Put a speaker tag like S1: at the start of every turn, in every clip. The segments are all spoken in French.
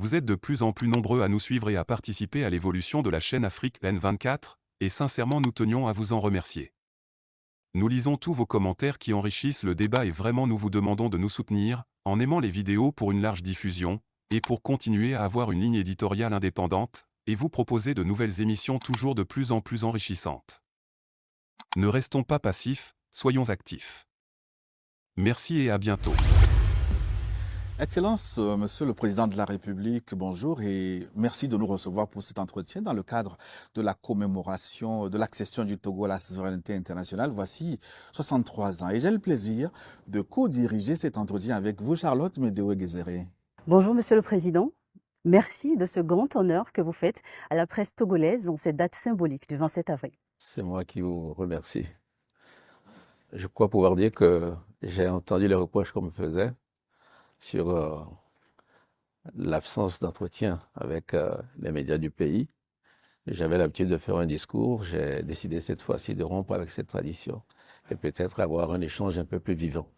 S1: Vous êtes de plus en plus nombreux à nous suivre et à participer à l'évolution de la chaîne Afrique N24, et sincèrement nous tenions à vous en remercier. Nous lisons tous vos commentaires qui enrichissent le débat et vraiment nous vous demandons de nous soutenir, en aimant les vidéos pour une large diffusion, et pour continuer à avoir une ligne éditoriale indépendante, et vous proposer de nouvelles émissions toujours de plus en plus enrichissantes. Ne restons pas passifs, soyons actifs. Merci et à bientôt.
S2: Excellence, Monsieur le Président de la République, bonjour et merci de nous recevoir pour cet entretien dans le cadre de la commémoration de l'accession du Togo à la souveraineté internationale. Voici 63 ans et j'ai le plaisir de co-diriger cet entretien avec vous, Charlotte Médéoué-Guézéré.
S3: Bonjour Monsieur le Président, merci de ce grand honneur que vous faites à la presse togolaise dans cette date symbolique du 27 avril.
S4: C'est moi qui vous remercie. Je crois pouvoir dire que j'ai entendu les reproches qu'on me faisait sur l'absence d'entretien avec les médias du pays. J'avais l'habitude de faire un discours, j'ai décidé cette fois-ci de rompre avec cette tradition et peut-être avoir un échange un peu plus vivant.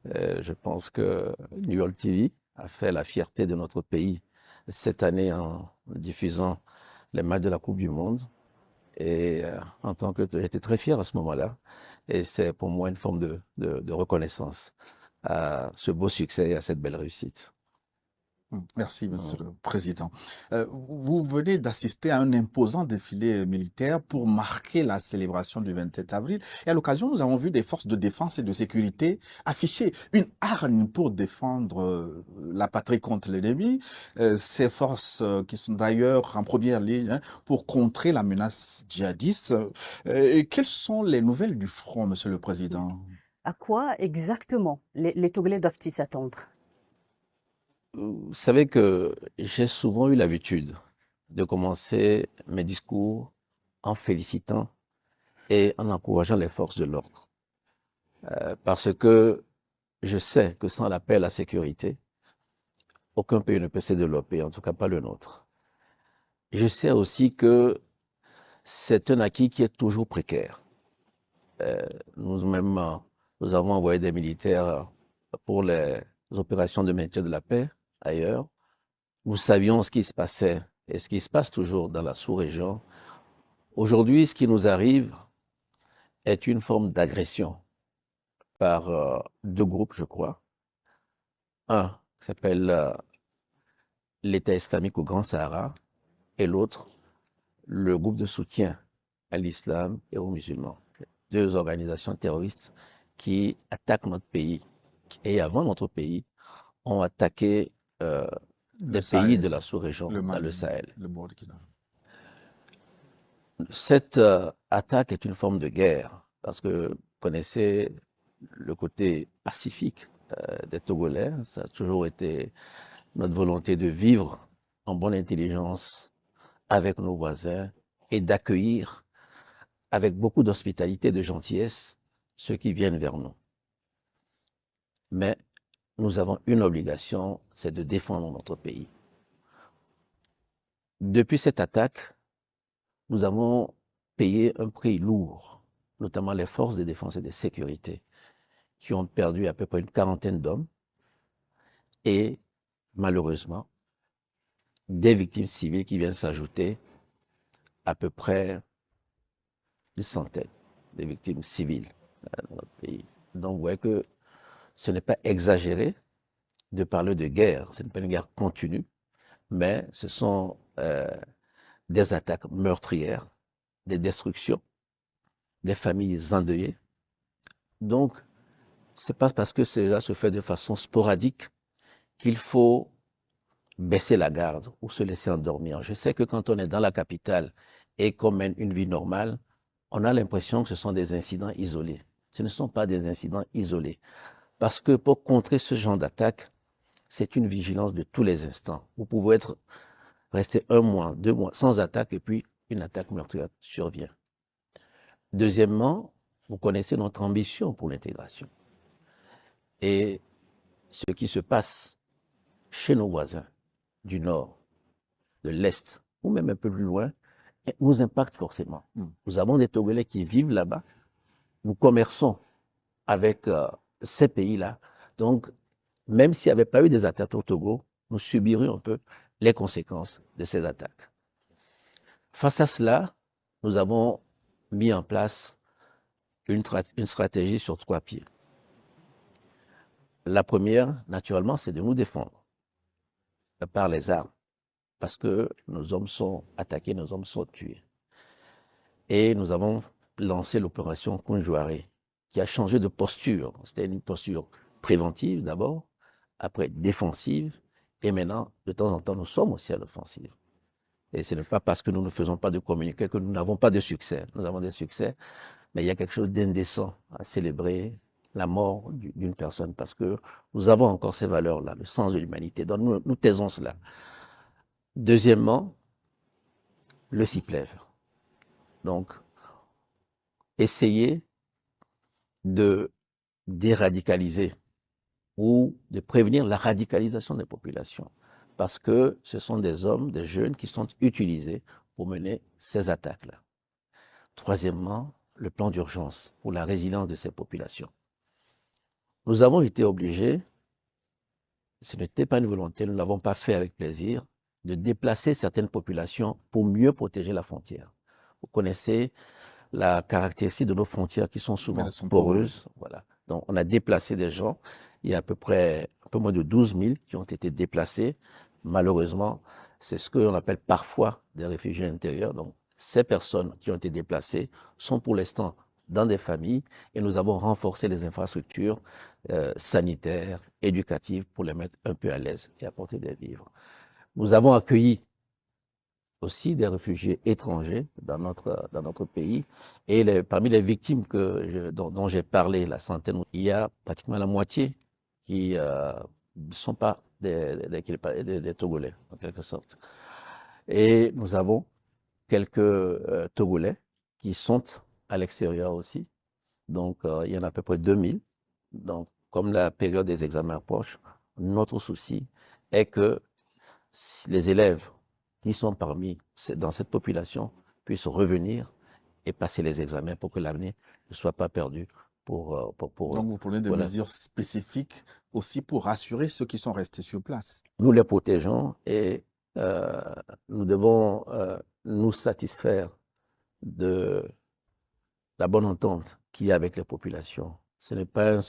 S4: Je pense que New York TV a fait la fierté de notre pays cette année en diffusant les matchs de la Coupe du Monde. Et en tant que j'étais très fier à ce moment-là. Et c'est pour moi une forme de reconnaissance à ce beau succès et à cette belle réussite.
S2: Merci, Monsieur le Président. Vous venez d'assister à un imposant défilé militaire pour marquer la célébration du 27 avril. Et à l'occasion, nous avons vu des forces de défense et de sécurité afficher une hargne pour défendre la patrie contre l'ennemi. Ces forces qui sont d'ailleurs en première ligne pour contrer la menace djihadiste. Quelles sont les nouvelles du front, Monsieur le Président?
S3: À quoi exactement les Togolais doivent-ils s'attendre?
S4: Vous savez que j'ai souvent eu l'habitude de commencer mes discours en félicitant et en encourageant les forces de l'ordre. Parce que je sais que sans la paix et la sécurité, aucun pays ne peut se développer, en tout cas pas le nôtre. Je sais aussi que c'est un acquis qui est toujours précaire. Nous-mêmes, nous avons envoyé des militaires pour les opérations de maintien de la paix ailleurs. Nous savions ce qui se passait et ce qui se passe toujours dans la sous-région. Aujourd'hui, ce qui nous arrive est une forme d'agression par deux groupes, je crois. Un qui s'appelle l'État islamique au Grand Sahara et l'autre, le groupe de soutien à l'islam et aux musulmans. Deux organisations terroristes qui attaquent notre pays et avant notre pays ont attaqué des pays de la sous-région, dans le Sahel. Cette attaque est une forme de guerre parce que vous connaissez le côté pacifique des Togolais. Ça a toujours été notre volonté de vivre en bonne intelligence avec nos voisins et d'accueillir avec beaucoup d'hospitalité et de gentillesse ceux qui viennent vers nous. Mais nous avons une obligation, c'est de défendre notre pays. Depuis cette attaque, nous avons payé un prix lourd, notamment les forces de défense et de sécurité, qui ont perdu à peu près une quarantaine d'hommes et, malheureusement, des victimes civiles qui viennent s'ajouter à peu près une centaine de victimes civiles dans notre pays. Donc, vous voyez que ce n'est pas exagéré de parler de guerre. Ce n'est pas une guerre continue, mais ce sont des attaques meurtrières, des destructions, des familles endeuillées. Donc, c'est pas parce que cela se fait de façon sporadique qu'il faut baisser la garde ou se laisser endormir. Je sais que quand on est dans la capitale et qu'on mène une vie normale, on a l'impression que ce sont des incidents isolés. Ce ne sont pas des incidents isolés. Parce que pour contrer ce genre d'attaque, c'est une vigilance de tous les instants. Vous pouvez rester 1 mois, 2 mois sans attaque et puis une attaque meurtrière survient. Deuxièmement, vous connaissez notre ambition pour l'intégration. Et ce qui se passe chez nos voisins du Nord, de l'Est, ou même un peu plus loin, nous impacte forcément. Nous avons des Togolais qui vivent là-bas. Nous commerçons avec ces pays-là. Donc, même s'il n'y avait pas eu des attaques au Togo, nous subirions un peu les conséquences de ces attaques. Face à cela, nous avons mis en place une stratégie sur 3 pieds. La première, naturellement, c'est de nous défendre par les armes, parce que nos hommes sont attaqués, nos hommes sont tués. Et nous avons lancé l'opération Kunjuare, qui a changé de posture. C'était une posture préventive d'abord, après défensive, et maintenant, de temps en temps, nous sommes aussi à l'offensive. Et ce n'est pas parce que nous ne faisons pas de communiqué que nous n'avons pas de succès. Nous avons des succès, mais il y a quelque chose d'indécent à célébrer la mort d'une personne, parce que nous avons encore ces valeurs-là, le sens de l'humanité. Donc nous taisons cela. Deuxièmement, le CIPLEV. Donc, essayer de déradicaliser ou de prévenir la radicalisation des populations, parce que ce sont des hommes, des jeunes qui sont utilisés pour mener ces attaques-là. Troisièmement, le plan d'urgence pour la résilience de ces populations. Nous avons été obligés, ce n'était pas une volonté, nous ne l'avons pas fait avec plaisir, de déplacer certaines populations pour mieux protéger la frontière. Vous connaissez la caractéristique de nos frontières qui sont souvent poreuses. Voilà. Donc, on a déplacé des gens. Il y a à peu près un peu moins de 12 000 qui ont été déplacés. Malheureusement, c'est ce qu'on appelle parfois des réfugiés intérieurs. Donc, ces personnes qui ont été déplacées sont pour l'instant dans des familles et nous avons renforcé les infrastructures sanitaires, éducatives pour les mettre un peu à l'aise et apporter des vivres. Nous avons accueilli aussi des réfugiés étrangers dans notre pays. Et parmi les victimes dont j'ai parlé, la centaine, il y a pratiquement la moitié qui ne sont pas des Togolais, en quelque sorte. Et nous avons quelques Togolais qui sont à l'extérieur aussi. Donc, il y en a à peu près 2000. Donc, comme la période des examens approche, notre souci est que les élèves qui sont dans cette population puissent revenir et passer les examens pour que l'avenir ne soit pas perdu.
S2: Donc vous prenez des mesures spécifiques aussi pour rassurer ceux qui sont restés sur place.
S4: Nous les protégeons et nous devons nous satisfaire de la bonne entente qu'il y a avec les populations. Ce n'est pas un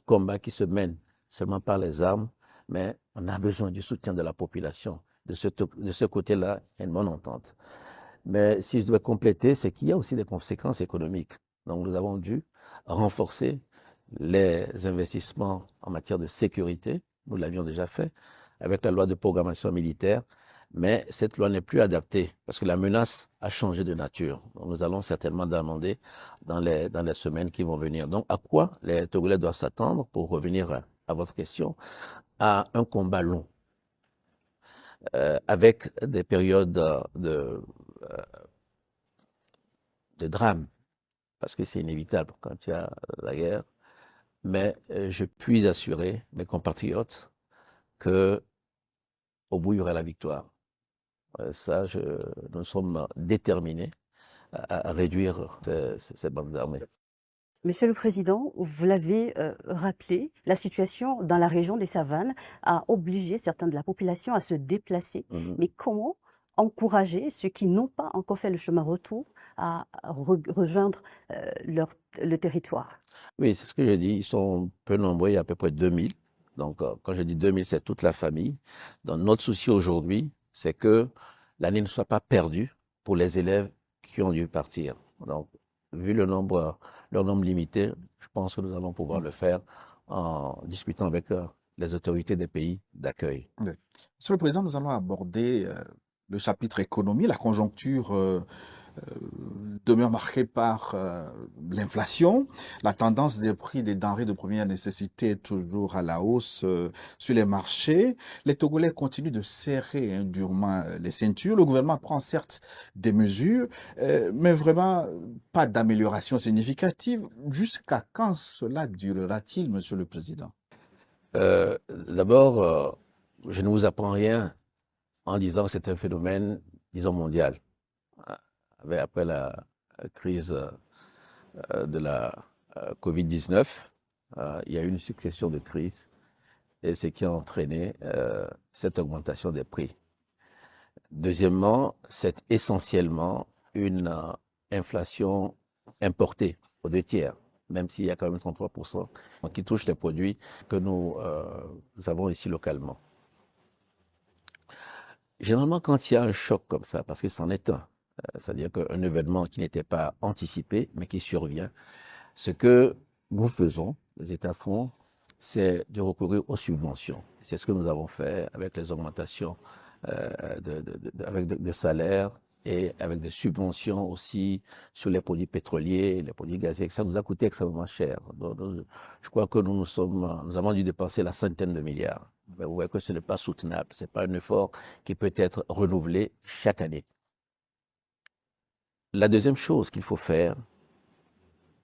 S4: combat qui se mène seulement par les armes, mais on a besoin du soutien de la population. De ce côté-là, il y a une bonne entente. Mais si je dois compléter, c'est qu'il y a aussi des conséquences économiques. Donc nous avons dû renforcer les investissements en matière de sécurité. Nous l'avions déjà fait avec la loi de programmation militaire, mais cette loi n'est plus adaptée parce que la menace a changé de nature. Donc nous allons certainement demander dans les semaines qui vont venir. Donc à quoi les Togolais doivent s'attendre, pour revenir à votre question, à un combat long. Avec des périodes de drame, parce que c'est inévitable quand il y a la guerre. Mais je puis assurer mes compatriotes que au bout, il y aura la victoire. Ça, nous sommes déterminés à réduire ces bandes armées.
S3: Monsieur le Président, vous l'avez rappelé, la situation dans la région des Savanes a obligé certains de la population à se déplacer. Mais comment encourager ceux qui n'ont pas encore fait le chemin retour à rejoindre le territoire?
S4: Oui, c'est ce que j'ai dit. Ils sont peu nombreux, il y a à peu près 2000. Donc, quand je dis 2000, c'est toute la famille. Donc, notre souci aujourd'hui, c'est que l'année ne soit pas perdue pour les élèves qui ont dû partir. Donc, vu leur nombre limité, je pense que nous allons pouvoir le faire en discutant avec les autorités des pays d'accueil.
S2: Oui. Monsieur le Président, nous allons aborder le chapitre économie. La conjoncture demeure marquée par l'inflation. La tendance des prix des denrées de première nécessité est toujours à la hausse sur les marchés. Les Togolais continuent de serrer durement les ceintures. Le gouvernement prend certes des mesures, mais vraiment pas d'amélioration significative. Jusqu'à quand cela durera-t-il, Monsieur le Président?
S4: D'abord, je ne vous apprends rien en disant que c'est un phénomène, disons, mondial. Après la crise de la Covid-19, il y a eu une succession de crises et ce qui a entraîné cette augmentation des prix. Deuxièmement, c'est essentiellement une inflation importée aux 2 tiers, même s'il y a quand même 33% qui touche les produits que nous avons ici localement. Généralement, quand il y a un choc comme ça, parce que c'en est un, c'est-à-dire qu'un événement qui n'était pas anticipé, mais qui survient, ce que nous faisons, les États font, c'est de recourir aux subventions. C'est ce que nous avons fait avec les augmentations avec des salaires et avec des subventions aussi sur les produits pétroliers, les produits gaziers. Ça nous a coûté extrêmement cher. Donc, je crois que nous avons dû dépenser la centaine de milliards. Mais vous voyez que ce n'est pas soutenable. Ce n'est pas un effort qui peut être renouvelé chaque année. La deuxième chose qu'il faut faire,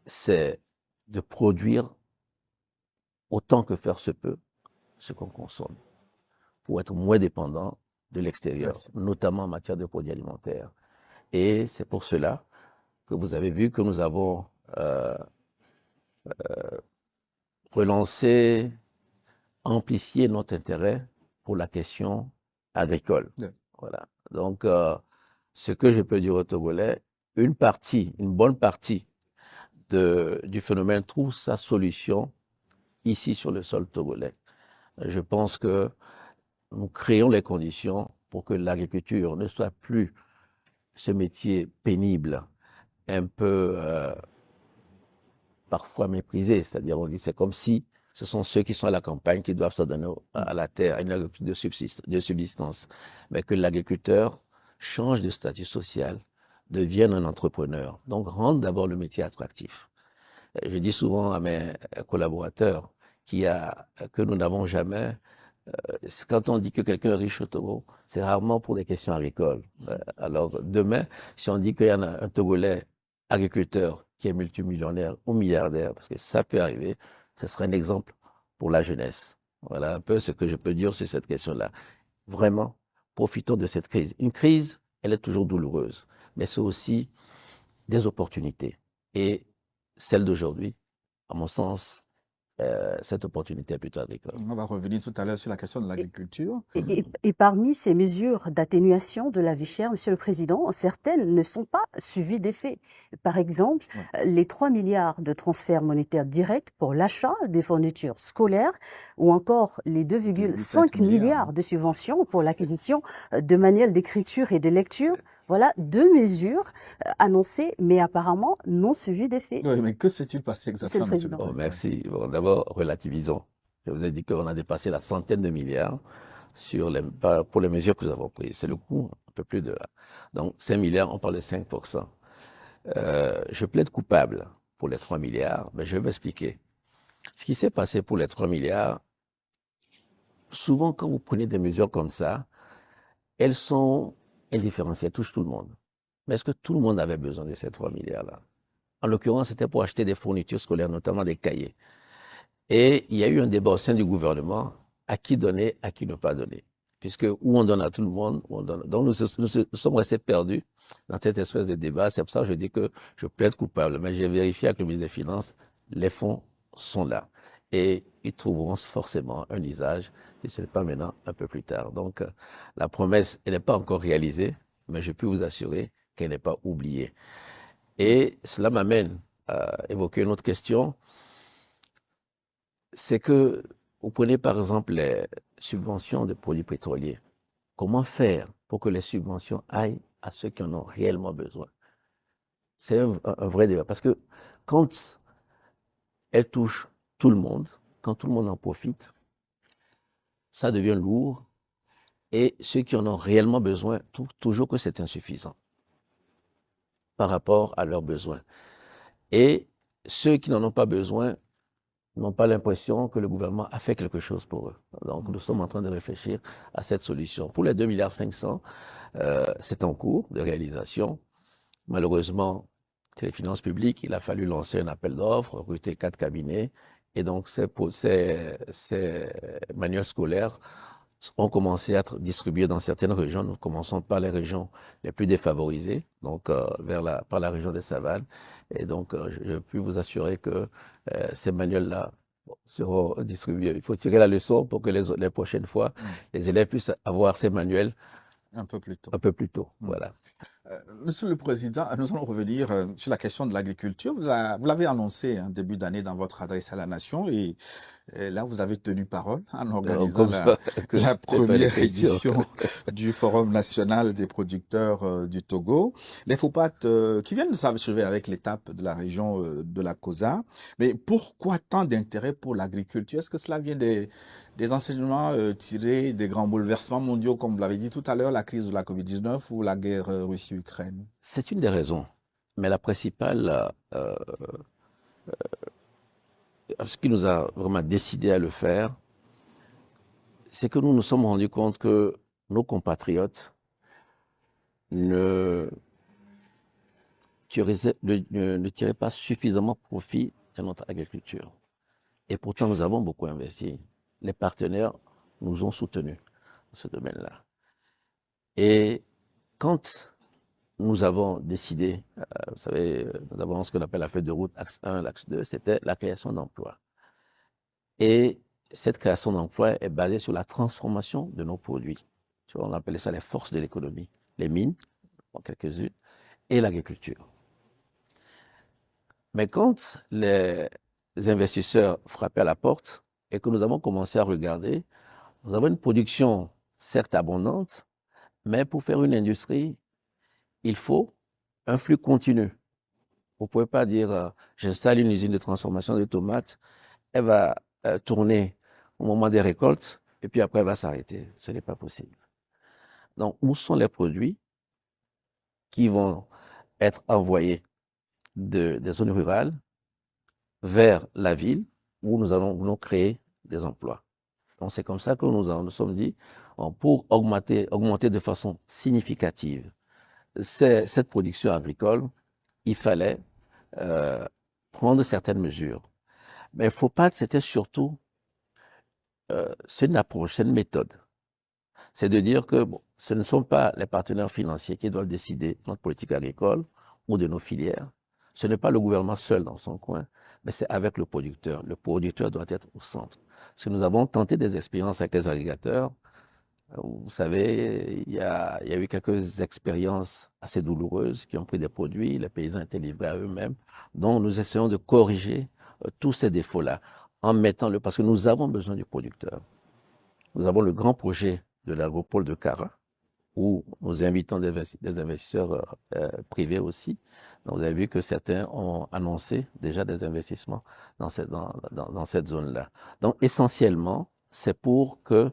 S4: c'est de produire autant que faire se peut ce qu'on consomme pour être moins dépendant de l'extérieur, notamment en matière de produits alimentaires. Et c'est pour cela que vous avez vu que nous avons relancé, amplifié notre intérêt pour la question agricole. Voilà. Donc, ce que je peux dire aux Togolais, une bonne partie du phénomène trouve sa solution ici sur le sol togolais. Je pense que nous créons les conditions pour que l'agriculture ne soit plus ce métier pénible, un peu parfois méprisé. C'est-à-dire, on dit c'est comme si ce sont ceux qui sont à la campagne qui doivent se donner à la terre, à une agriculture de subsistance. Mais que l'agriculteur change de statut social, devienne un entrepreneur. Donc, rendre d'abord le métier attractif. Je dis souvent à mes collaborateurs que nous n'avons jamais. Quand on dit que quelqu'un est riche au Togo, c'est rarement pour des questions agricoles. Alors demain, si on dit qu'il y en a un Togolais agriculteur qui est multimillionnaire ou milliardaire, parce que ça peut arriver, ce serait un exemple pour la jeunesse. Voilà un peu ce que je peux dire sur cette question-là. Vraiment, profitons de cette crise. Une crise, elle est toujours douloureuse, mais c'est aussi des opportunités. Et celle d'aujourd'hui, à mon sens, cette opportunité est plutôt agricole.
S2: On va revenir tout à l'heure sur la question de l'agriculture.
S3: Et parmi ces mesures d'atténuation de la vie chère, Monsieur le Président, certaines ne sont pas suivies d'effet. Par exemple, les 3 milliards de transferts monétaires directs pour l'achat des fournitures scolaires ou encore les 2,5 milliards de subventions pour l'acquisition de manuels d'écriture et de lecture. Voilà 2 mesures annoncées, mais apparemment non suivies d'effet.
S2: Oui, mais que s'est-il passé exactement, Monsieur le Président?
S4: Merci. Bon, d'abord, relativisons. Je vous ai dit qu'on a dépassé la centaine de milliards pour les mesures que nous avons prises. C'est le coût, un peu plus de là. Donc, 5 milliards, on parle de 5%. Je plaide coupable pour les 3 milliards, mais je vais m'expliquer. Ce qui s'est passé pour les 3 milliards, souvent quand vous prenez des mesures comme ça, elles sont indifférenciées, elles touchent tout le monde. Mais est-ce que tout le monde avait besoin de ces 3 milliards-là? En l'occurrence, c'était pour acheter des fournitures scolaires, notamment des cahiers. Et il y a eu un débat au sein du gouvernement, à qui donner, à qui ne pas donner. Puisque où on donne à tout le monde, où on donne. Donc nous sommes restés perdus dans cette espèce de débat. C'est pour ça que je dis que je plaide coupable. Mais j'ai vérifié avec le ministre des Finances, les fonds sont là. Et ils trouveront forcément un usage, si ce n'est pas maintenant, un peu plus tard. Donc la promesse, elle n'est pas encore réalisée, mais je peux vous assurer qu'elle n'est pas oubliée. Et cela m'amène à évoquer une autre question. C'est que vous prenez par exemple les subventions de produits pétroliers. Comment faire pour que les subventions aillent à ceux qui en ont réellement besoin? C'est un vrai débat. Parce que quand elles touchent tout le monde, quand tout le monde en profite, ça devient lourd. Et ceux qui en ont réellement besoin trouvent toujours que c'est insuffisant par rapport à leurs besoins. Et ceux qui n'en ont pas besoin n'ont pas l'impression que le gouvernement a fait quelque chose pour eux. Donc, nous sommes en train de réfléchir à cette solution. Pour les 2,5 milliards, c'est en cours de réalisation. Malheureusement, c'est les finances publiques, il a fallu lancer un appel d'offres, recruter 4 cabinets. Et donc, ces manuels scolaires ont commencé à être distribués dans certaines régions. Nous commençons par les régions les plus défavorisées, donc par la région des Savanes. Et donc, je peux vous assurer que ces manuels-là seront distribués. Il faut tirer la leçon pour que les prochaines fois, les élèves puissent avoir ces manuels
S2: Un peu plus tôt.
S4: un peu plus tôt. Voilà.
S2: Monsieur le Président, nous allons revenir sur la question de l'agriculture. Vous l'avez annoncé en début d'année dans votre adresse à la nation et là, vous avez tenu parole en organisant
S4: Comme ça, que
S2: la
S4: c'est pas
S2: première
S4: les questions.
S2: édition du Forum national des producteurs du Togo. Les FOPAT qui viennent de s'achever avec l'étape de la région de la COSA. Mais pourquoi tant d'intérêt pour l'agriculture? Est-ce que cela vient des enseignements tirés des grands bouleversements mondiaux, comme vous l'avez dit tout à l'heure, la crise de la COVID-19 ou la guerre Russie-Ukraine?
S4: C'est une des raisons. Mais la principale, ce qui nous a vraiment décidé à le faire, c'est que nous nous sommes rendus compte que nos compatriotes ne tiraient pas suffisamment profit de notre agriculture. Et pourtant, nous avons beaucoup investi. Les partenaires nous ont soutenus dans ce domaine-là. Et quand nous avons décidé, vous savez, nous avons ce qu'on appelle la feuille de route, axe 1, l'axe 2, c'était la création d'emplois. Et cette création d'emplois est basée sur la transformation de nos produits. On appelait ça les forces de l'économie, les mines, en quelques-unes, et l'agriculture. Mais quand les investisseurs frappaient à la porte et que nous avons commencé à regarder, nous avons une production certes abondante, mais pour faire une industrie, il faut un flux continu. Vous ne pouvez pas dire j'installe une usine de transformation de tomates, elle va tourner au moment des récoltes et puis après elle va s'arrêter. Ce n'est pas possible. Donc, où sont les produits qui vont être envoyés des zones rurales vers la ville où nous allons créer des emplois? Donc, c'est comme ça que nous sommes dit, pour augmenter de façon significative cette production agricole, il fallait prendre certaines mesures. Mais il ne faut pas que c'était surtout, c'est une approche, c'est une méthode. C'est de dire que ce ne sont pas les partenaires financiers qui doivent décider de notre politique agricole ou de nos filières. Ce n'est pas le gouvernement seul dans son coin, mais c'est avec le producteur. Le producteur doit être au centre. Parce que nous avons tenté des expériences avec les agriculteurs. Vous savez, il y a eu quelques expériences assez douloureuses qui ont pris des produits, les paysans étaient livrés à eux-mêmes. Donc, nous essayons de corriger tous ces défauts-là parce que nous avons besoin du producteur. Nous avons le grand projet de l'agropole de Kara, où nous invitons des investisseurs privés aussi. Donc, vous avez vu que certains ont annoncé déjà des investissements dans cette zone-là. Donc, essentiellement, c'est pour que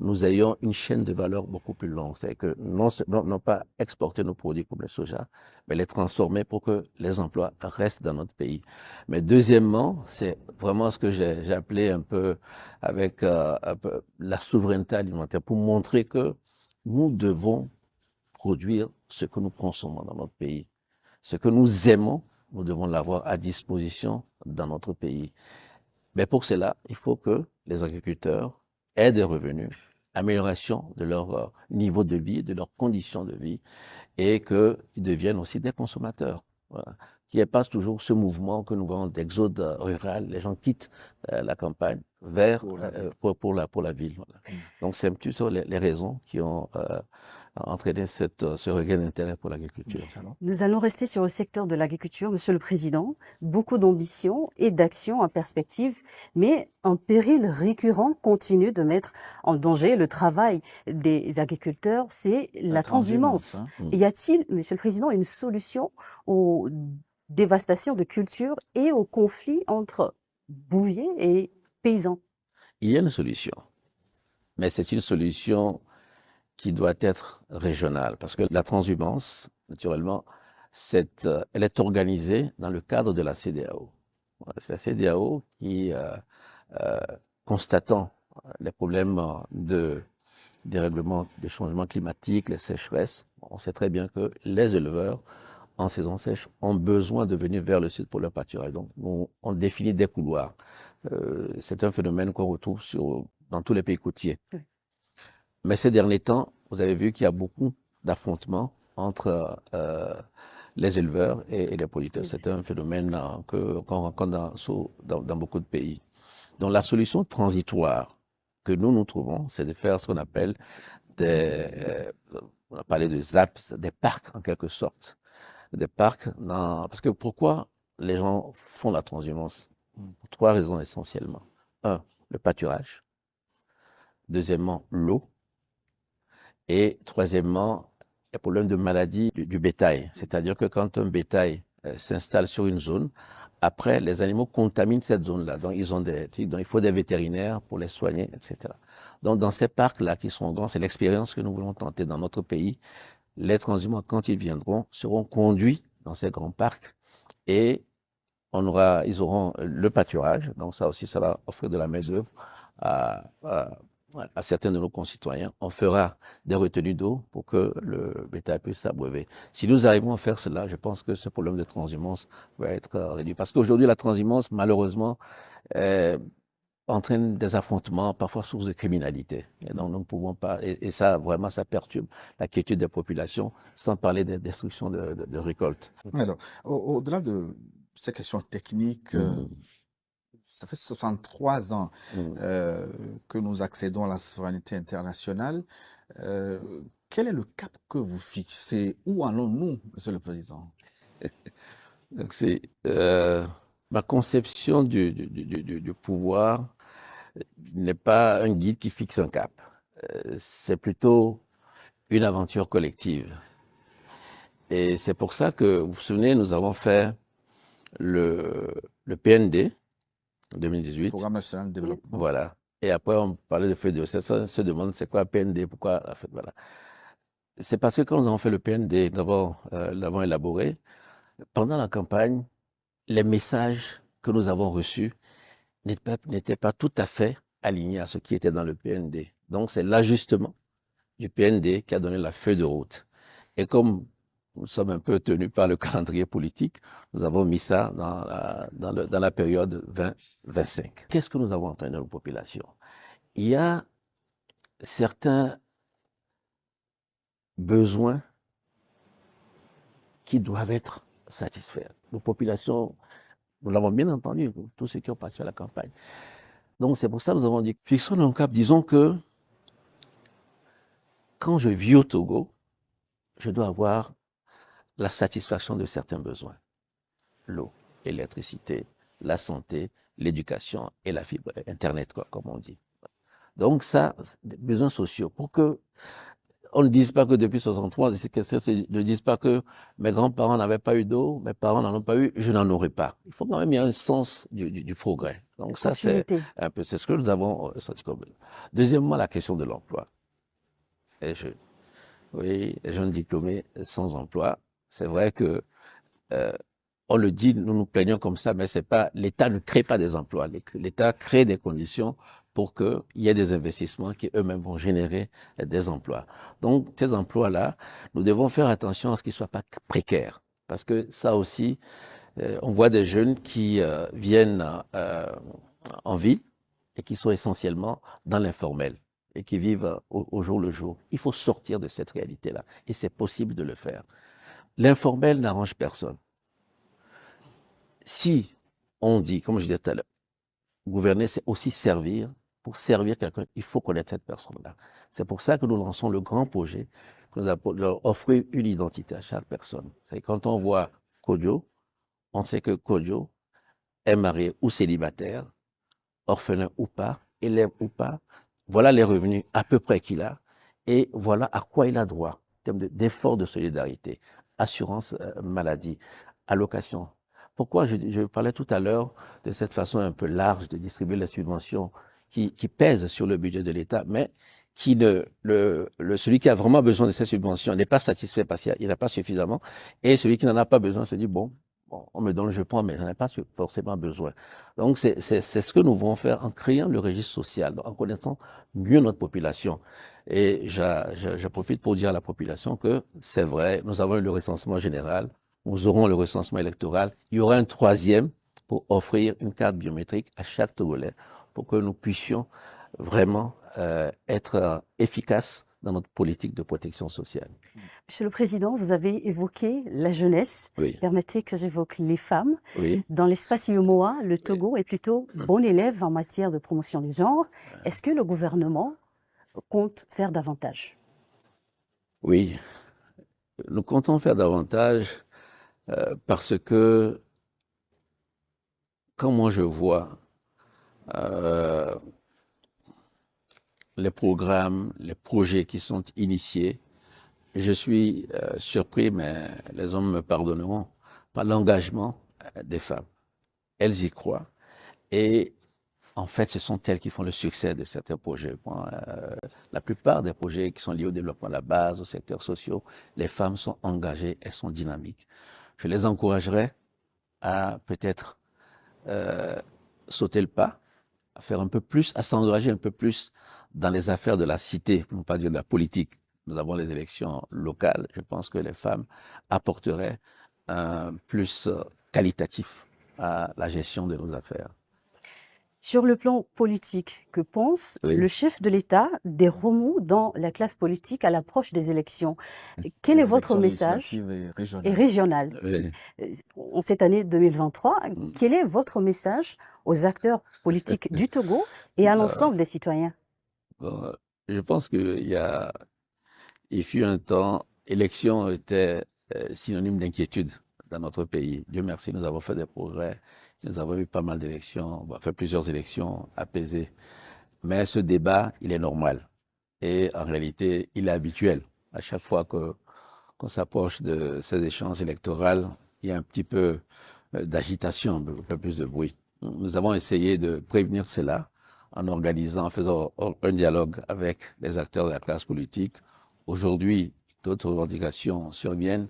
S4: nous ayons une chaîne de valeur beaucoup plus longue. C'est que non pas exporter nos produits comme le soja, mais les transformer pour que les emplois restent dans notre pays. Mais deuxièmement, c'est vraiment ce que j'ai appelé un peu avec un peu la souveraineté alimentaire, pour montrer que nous devons produire ce que nous consommons dans notre pays. Ce que nous aimons, nous devons l'avoir à disposition dans notre pays. Mais pour cela, il faut que les agriculteurs aient des revenus, amélioration de leur niveau de vie, de leurs conditions de vie, et qu'ils deviennent aussi des consommateurs. Voilà. Qu'il n'y ait pas toujours ce mouvement que nous voyons d'exode rural, les gens quittent la campagne vers pour la ville. Voilà. Donc c'est plutôt les raisons qui ont entraîné ce regain d'intérêt pour l'agriculture.
S3: Nous allons rester sur le secteur de l'agriculture, Monsieur le Président. Beaucoup d'ambition et d'action en perspective, mais un péril récurrent continue de mettre en danger le travail des agriculteurs, c'est la transhumance. Y a-t-il, Monsieur le Président, une solution aux dévastations de cultures et aux conflits entre bouviers et paysans?
S4: Il y a une solution, mais c'est une solution qui doit être régionale, parce que la transhumance, naturellement, elle est organisée dans le cadre de la CEDEAO. C'est la CEDEAO qui, constatant les problèmes de dérèglement, de changement climatique, les sécheresses, on sait très bien que les éleveurs, en saison sèche, ont besoin de venir vers le sud pour leur pâturage. Donc, on définit des couloirs. C'est un phénomène qu'on retrouve dans tous les pays côtiers. Oui. Mais ces derniers temps, vous avez vu qu'il y a beaucoup d'affrontements entre les éleveurs et les producteurs. C'est un phénomène qu'on rencontre dans beaucoup de pays. Donc la solution transitoire que nous trouvons, c'est de faire ce qu'on appelle On a parlé de ZAP, des parcs en quelque sorte. Des parcs, parce que pourquoi les gens font la transhumance? Pour 3 raisons essentiellement. 1, le pâturage. Deuxièmement, l'eau. Et troisièmement, les problèmes de maladie du bétail. C'est-à-dire que quand un bétail s'installe sur une zone, après, les animaux contaminent cette zone-là. Donc, il faut des vétérinaires pour les soigner, etc. Donc, dans ces parcs-là qui sont grands, c'est l'expérience que nous voulons tenter dans notre pays. Les transhumants, quand ils viendront, seront conduits dans ces grands parcs et ils auront le pâturage. Donc, ça aussi, ça va offrir de la main-d'œuvre à certains de nos concitoyens. On fera des retenues d'eau pour que le bétail puisse s'abreuver. Si nous arrivons à faire cela, je pense que ce problème de transhumance va être réduit. Parce qu'aujourd'hui, la transhumance, malheureusement, entraîne des affrontements, parfois source de criminalité. Et donc, nous ne pouvons pas, et ça, vraiment, ça perturbe la quiétude des populations, sans parler des destructions de récoltes.
S2: Alors, au-delà de ces questions techniques, ça fait 63 ans que nous accédons à la souveraineté internationale. Quel est le cap que vous fixez? Où allons-nous, Monsieur le Président?
S4: Donc, c'est ma conception du pouvoir n'est pas un guide qui fixe un cap. C'est plutôt une aventure collective. Et c'est pour ça que, vous vous souvenez, nous avons fait le PND en 2018.
S2: Programme national de développement.
S4: Voilà. Et après, on parlait de feuille de route. On se demande c'est quoi PND, pourquoi la feuille, voilà. C'est parce que quand nous avons fait le PND, d'abord, l'avons élaboré, pendant la campagne, les messages que nous avons reçus n'étaient pas tout à fait alignés à ce qui était dans le PND. Donc, c'est l'ajustement du PND qui a donné la feuille de route. Et comme nous sommes un peu tenus par le calendrier politique, nous avons mis ça dans la période 2025. Qu'est-ce que nous avons entendu dans nos populations? Il y a certains besoins qui doivent être satisfaits. Nos populations, nous l'avons bien entendu, tous ceux qui ont participé à la campagne. Donc c'est pour ça que nous avons dit, fixons nos caps, disons que quand je vis au Togo, je dois avoir la satisfaction de certains besoins. L'eau, l'électricité, la santé, l'éducation et la fibre, Internet, quoi, comme on dit. Donc ça, des besoins sociaux. Pour que on ne dise pas que depuis 63, ne dise pas que mes grands-parents n'avaient pas eu d'eau, mes parents n'en ont pas eu, je n'en aurai pas. Il faut quand même y avoir un sens du progrès. Donc ça, c'est un peu, c'est ce que nous avons senti comme. Deuxièmement, la question de l'emploi. Oui, les jeunes diplômés sans emploi, c'est vrai que on le dit, nous nous plaignons comme ça, mais c'est pas, l'État ne crée pas des emplois. L'État crée des conditions pour qu'il y ait des investissements qui eux-mêmes vont générer des emplois. Donc, ces emplois-là, nous devons faire attention à ce qu'ils ne soient pas précaires. Parce que ça aussi, on voit des jeunes qui viennent en ville et qui sont essentiellement dans l'informel et qui vivent au jour le jour. Il faut sortir de cette réalité-là. Et c'est possible de le faire. L'informel n'arrange personne. Si on dit, comme je disais tout à l'heure, gouverner, c'est aussi servir. Pour servir quelqu'un, il faut connaître cette personne-là. C'est pour ça que nous lançons le grand projet, que nous appelons offrir une identité à chaque personne. C'est quand on voit Kodjo, on sait que Kodjo est marié ou célibataire, orphelin ou pas, élève ou pas. Voilà les revenus à peu près qu'il a et voilà à quoi il a droit en termes d'efforts de solidarité, assurance maladie, allocation. Pourquoi je parlais tout à l'heure de cette façon un peu large de distribuer les subventions qui pèsent sur le budget de l'État, mais qui celui qui a vraiment besoin de ces subventions n'est pas satisfait parce qu'il n'a pas suffisamment, et celui qui n'en a pas besoin se dit bon, on me donne, je prends, mais j'en ai pas forcément besoin. Donc c'est ce que nous voulons faire en créant le registre social, en connaissant mieux notre population. Et je profite pour dire à la population que c'est vrai, nous avons eu le recensement général, nous aurons le recensement électoral. Il y aura un 3e pour offrir une carte biométrique à chaque Togolais pour que nous puissions vraiment être efficaces dans notre politique de protection sociale.
S3: Monsieur le Président, vous avez évoqué la jeunesse.
S4: Oui.
S3: Permettez que j'évoque les femmes.
S4: Oui.
S3: Dans l'espace IOMOA, le Togo est plutôt bon élève en matière de promotion du genre. Est-ce que le gouvernement compte faire davantage?
S4: Oui, nous comptons faire davantage parce que quand moi je vois euh, les programmes, les projets qui sont initiés, je suis surpris, mais les hommes me pardonneront, par l'engagement des femmes. Elles y croient et en fait, ce sont elles qui font le succès de certains projets. Bon, la plupart des projets qui sont liés au développement de la base, aux secteurs sociaux, les femmes sont engagées, elles sont dynamiques. Je les encouragerais à peut-être euh, sauter le pas, à faire un peu plus, à s'engager un peu plus dans les affaires de la cité, pour ne pas dire de la politique. Nous avons les élections locales. Je pense que les femmes apporteraient un plus qualitatif à la gestion de nos affaires.
S3: Sur le plan politique, que pense
S4: Oui.
S3: le chef de l'État des remous dans la classe politique à l'approche des élections? Quel est votre message?
S2: Législatives et
S3: Et
S2: régionales.
S3: régional.
S4: Oui.
S3: En cette année 2023,
S4: Mm.
S3: quel est votre message aux acteurs politiques du Togo et à l'ensemble des citoyens?
S4: Bon, je pense il fut un temps, élection était synonyme d'inquiétude dans notre pays. Dieu merci, nous avons fait des progrès. Nous avons eu pas mal d'élections, on a fait plusieurs élections apaisées. Mais ce débat, il est normal. Et en réalité, il est habituel. À chaque fois qu'on s'approche de ces échanges électoraux, il y a un petit peu d'agitation, un peu plus de bruit. Nous avons essayé de prévenir cela en organisant, en faisant un dialogue avec les acteurs de la classe politique. Aujourd'hui, d'autres revendications surviennent.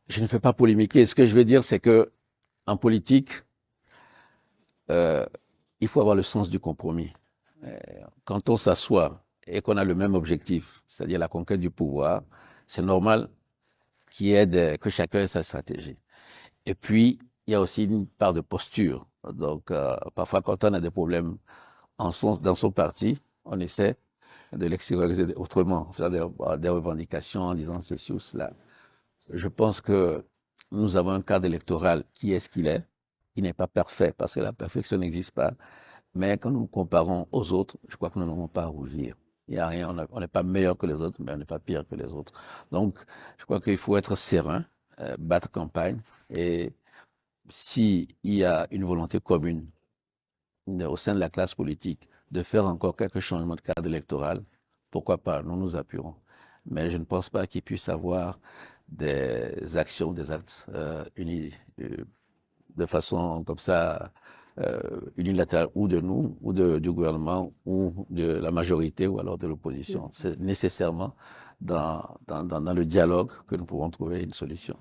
S4: Je ne fais pas polémiquer. Ce que je veux dire, c'est que en politique, il faut avoir le sens du compromis. Quand on s'assoit et qu'on a le même objectif, c'est-à-dire la conquête du pouvoir, c'est normal que chacun ait sa stratégie. Et puis, il y a aussi une part de posture. Donc, parfois, quand on a des problèmes dans son parti, on essaie de l'extérioriser autrement, en faisant des revendications, en disant ceci ou cela. Je pense que nous avons un cadre électoral qui est ce qu'il est. Il n'est pas parfait parce que la perfection n'existe pas. Mais quand nous nous comparons aux autres, je crois que nous n'avons pas à rougir. Il n'y a rien, on n'est pas meilleur que les autres, mais on n'est pas pire que les autres. Donc, je crois qu'il faut être serein, battre campagne, et s'il y a une volonté commune au sein de la classe politique de faire encore quelques changements de cadre électoral, pourquoi pas, nous nous appuierons. Mais je ne pense pas qu'il puisse avoir des actions, des actes unis de façon comme ça unilatérale ou de nous, ou du gouvernement, ou de la majorité, ou alors de l'opposition. C'est nécessairement dans le dialogue que nous pourrons trouver une solution.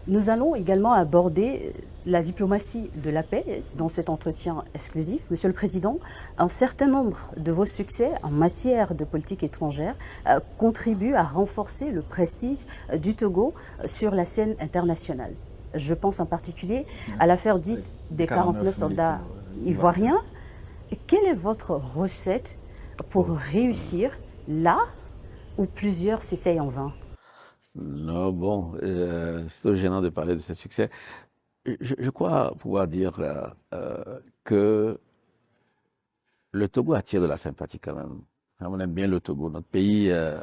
S3: Nous allons également aborder la diplomatie de la paix dans cet entretien exclusif. Monsieur le Président, un certain nombre de vos succès en matière de politique étrangère contribuent à renforcer le prestige du Togo sur la scène internationale. Je pense en particulier à l'affaire dite des 49 soldats ivoiriens. Quelle est votre recette pour réussir là où plusieurs s'essayent en vain?
S4: Non, bon, c'est gênant de parler de ce succès. Je crois pouvoir dire que le Togo attire de la sympathie quand même. On aime bien le Togo, notre pays, et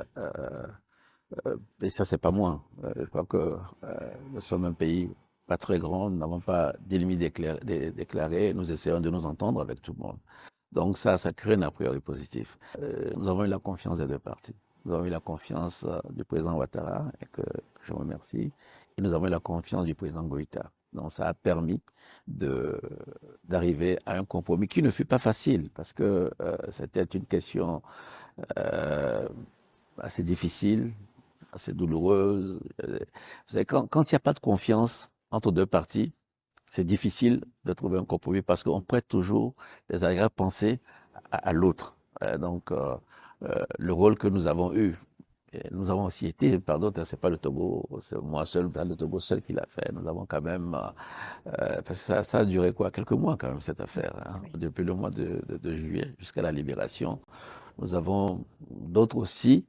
S4: ça c'est pas moi. Je crois que nous sommes un pays pas très grand, nous n'avons pas d'ennemis déclarés, nous essayons de nous entendre avec tout le monde. Donc ça crée un a priori positif. Nous avons eu la confiance des deux parties. Nous avons eu la confiance du président Ouattara, et que je remercie, et nous avons eu la confiance du président Goïta. Donc ça a permis d'arriver à un compromis qui ne fut pas facile, parce que c'était une question assez difficile, assez douloureuse. Vous savez, quand il n'y a pas de confiance entre deux parties, c'est difficile de trouver un compromis parce qu'on prête toujours des arrière-pensées à l'autre. Donc, le rôle que nous avons eu, et nous avons aussi été, pardon, c'est pas le Togo, c'est moi seul, pas le Togo seul qui l'a fait. Nous avons quand même, parce que ça a duré quoi, quelques mois quand même cette affaire, hein, depuis le mois de juillet jusqu'à la libération. Nous avons d'autres aussi.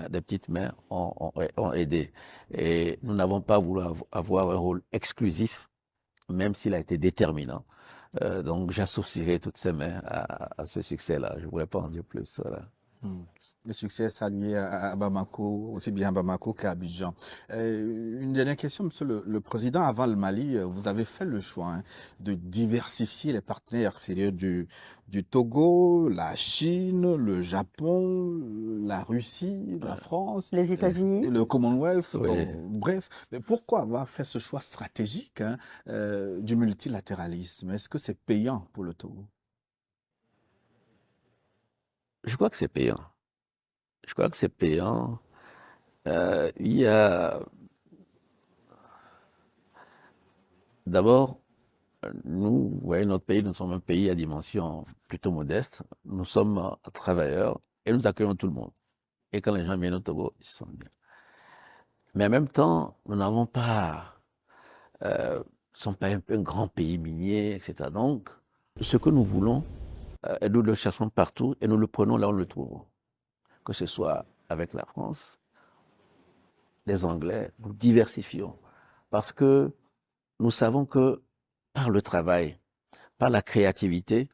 S4: Des petites mains ont aidé. Et nous n'avons pas voulu avoir un rôle exclusif, même s'il a été déterminant. Donc j'associerai toutes ces mains à ce succès-là. Je ne voulais pas en dire plus. Voilà.
S2: Le succès est salué à Bamako, aussi bien à Bamako qu'à Abidjan. Une dernière question, Monsieur le Président. Avant le Mali, vous avez fait le choix de diversifier les partenaires sérieux du Togo, la Chine, le Japon, la Russie, la France,
S3: Les États-Unis.
S2: le Commonwealth.
S4: Oui.
S2: Bon, bref, mais pourquoi avoir fait ce choix stratégique du multilatéralisme? Est-ce que c'est payant pour le Togo?
S4: Je crois que c'est payant. Je crois que c'est payant. Il y a d'abord, nous, vous voyez, notre pays, nous sommes un pays à dimension plutôt modeste. Nous sommes travailleurs et nous accueillons tout le monde. Et quand les gens viennent au Togo, ils se sentent bien. Mais en même temps, nous n'avons pas, nous ne sommes pas un grand pays minier, etc. Donc, ce que nous voulons, et nous le cherchons partout et nous le prenons là où nous le trouvons. Que ce soit avec la France, les Anglais, nous diversifions. Parce que nous savons que par le travail, par la créativité,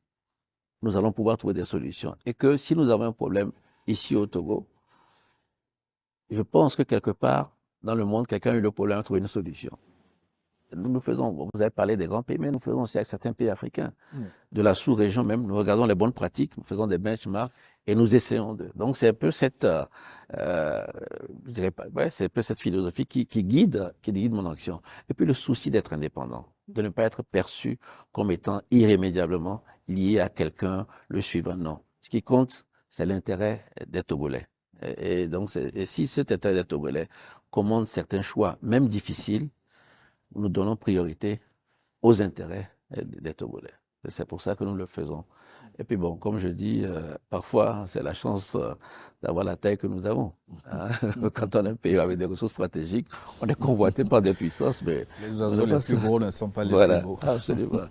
S4: nous allons pouvoir trouver des solutions. Et que si nous avons un problème ici au Togo, je pense que quelque part dans le monde, quelqu'un a eu le problème à trouver une solution. Nous faisons, vous avez parlé des grands pays, mais nous faisons aussi avec certains pays africains, de la sous-région même, nous regardons les bonnes pratiques, nous faisons des benchmarks et nous essayons de. Donc c'est un peu cette, je dirais pas, ouais, c'est un peu cette philosophie qui guide mon action. Et puis le souci d'être indépendant, de ne pas être perçu comme étant irrémédiablement lié à quelqu'un, le suivant. Non. Ce qui compte, c'est l'intérêt des Togolais. Et donc, et si cet intérêt des Togolais commande certains choix, même difficiles, nous donnons priorité aux intérêts des Togolais. C'est pour ça que nous le faisons. Et puis bon, comme je dis, parfois, c'est la chance d'avoir la taille que nous avons. Hein. Quand on est un pays avec des ressources stratégiques, on est convoité par des puissances, mais...
S2: Les oiseaux les plus gros ne sont pas les
S4: voilà,
S2: plus beaux.
S4: Absolument.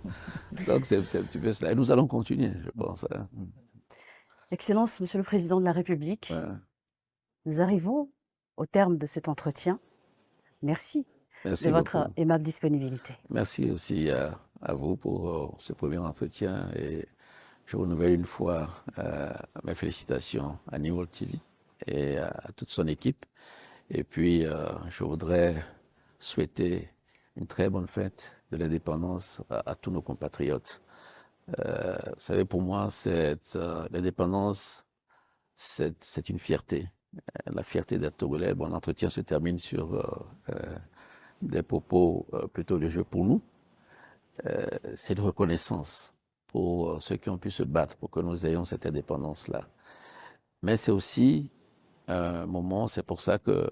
S4: Donc c'est un petit peu cela. Et nous allons continuer, je pense. Hein.
S3: Excellence, Monsieur le Président de la République, nous arrivons au terme de cet entretien. Merci.
S4: Merci
S3: de votre
S4: beaucoup.
S3: aimable disponibilité.
S4: Merci aussi à vous pour ce premier entretien et je renouvelle une fois mes félicitations à New World TV et à toute son équipe. Et puis, je voudrais souhaiter une très bonne fête de l'indépendance à tous nos compatriotes. Vous savez, pour moi, l'indépendance, c'est une fierté. La fierté d'être Togolais. Bon, l'entretien se termine sur des propos plutôt de jeu pour nous. C'est de reconnaissance pour ceux qui ont pu se battre pour que nous ayons cette indépendance-là. Mais c'est aussi un moment, c'est pour ça que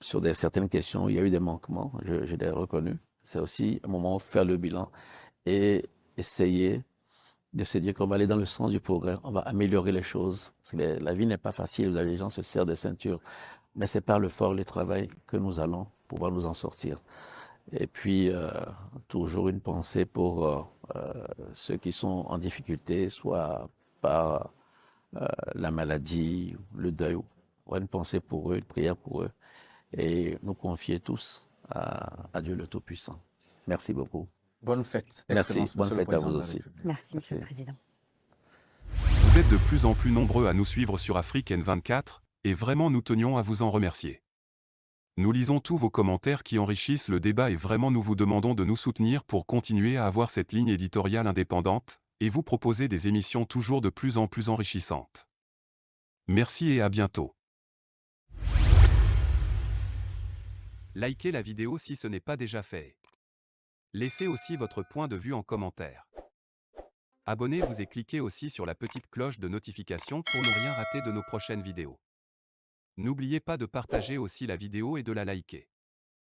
S4: sur certaines questions, il y a eu des manquements, je l'ai reconnu. C'est aussi un moment où faire le bilan et essayer de se dire qu'on va aller dans le sens du progrès, on va améliorer les choses. Parce que la vie n'est pas facile, les gens se serrent des ceintures, mais c'est par le fort, le travail que nous allons pouvoir nous en sortir. Et puis, toujours une pensée pour ceux qui sont en difficulté, soit par la maladie, le deuil. Une pensée pour eux, une prière pour eux. Et nous confier tous à Dieu le Tout-Puissant. Merci beaucoup.
S2: Bonne fête.
S4: Merci. Bonne fête à vous aussi.
S3: Merci, Monsieur le Président.
S1: Vous êtes de plus en plus nombreux à nous suivre sur Afrique N24, et vraiment nous tenions à vous en remercier. Nous lisons tous vos commentaires qui enrichissent le débat et vraiment nous vous demandons de nous soutenir pour continuer à avoir cette ligne éditoriale indépendante, et vous proposer des émissions toujours de plus en plus enrichissantes. Merci et à bientôt. Likez la vidéo si ce n'est pas déjà fait. Laissez aussi votre point de vue en commentaire. Abonnez-vous et cliquez aussi sur la petite cloche de notification pour ne rien rater de nos prochaines vidéos. N'oubliez pas de partager aussi la vidéo et de la liker.